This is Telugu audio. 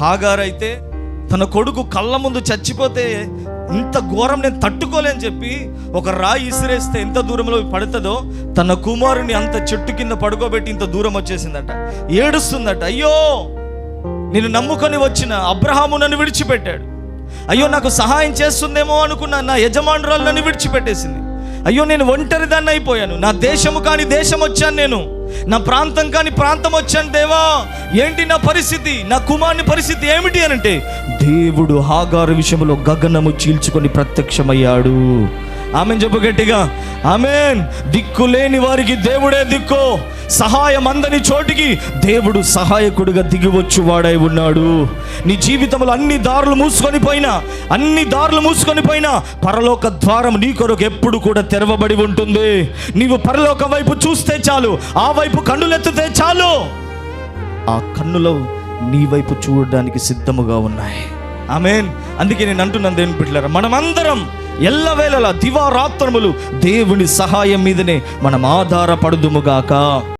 హాగారైతే తన కొడుకు కళ్ళ ముందు చచ్చిపోతే ఇంత ఘోరం నేను తట్టుకోలేని చెప్పి ఒక రాయి ఇసిరేస్తే ఎంత దూరంలో పడుతుందో తన కుమారుని అంత చెట్టు కింద పడుకోబెట్టి ఇంత దూరం వచ్చేసిందట. ఏడుస్తుందట, అయ్యో నేను నమ్ముకొని వచ్చిన అబ్రహాము నన్ను విడిచిపెట్టాడు, అయ్యో నాకు సహాయం చేస్తుందేమో అనుకున్న నా యజమానురాలు నన్ను విడిచిపెట్టేసింది, అయ్యో నేను ఒంటరి దాన్ని అయిపోయాను, నా దేశము కాని దేశం వచ్చాను, నేను నా ప్రాంతం కాని ప్రాంతం వచ్చాను, దేవా ఏంటి నా పరిస్థితి, నా కుమారుని పరిస్థితి ఏమిటి అని అంటే దేవుడు హాగారు విషయంలో గగనము చీల్చుకొని ప్రత్యక్షమయ్యాడు. ఆమెన్ చెప్పు గట్టిగా, ఆమెన్. దిక్కు లేని వారికి దేవుడే దిక్కు, సహాయం అందని చోటికి దేవుడు సహాయకుడిగా దిగివచ్చు వాడై ఉన్నాడు. నీ జీవితంలో అన్ని దారులు మూసుకొని పోయినా పరలోక ద్వారం నీ కొరకు ఎప్పుడు కూడా తెరవబడి ఉంటుంది. నీవు పరలోక వైపు చూస్తే చాలు, ఆ వైపు కన్నులెత్తితే చాలు, ఆ కన్నులో నీ వైపు చూడడానికి సిద్ధముగా ఉన్నాయి. ఆమేన్. అందుకే నేను అంటున్నాను దేవుని బిడ్డలారా, మనమందరం ఎల్లవేళలా దివారాత్రములు దేవుని సహాయం మీదనే మనం ఆధారపడుదుముగాక.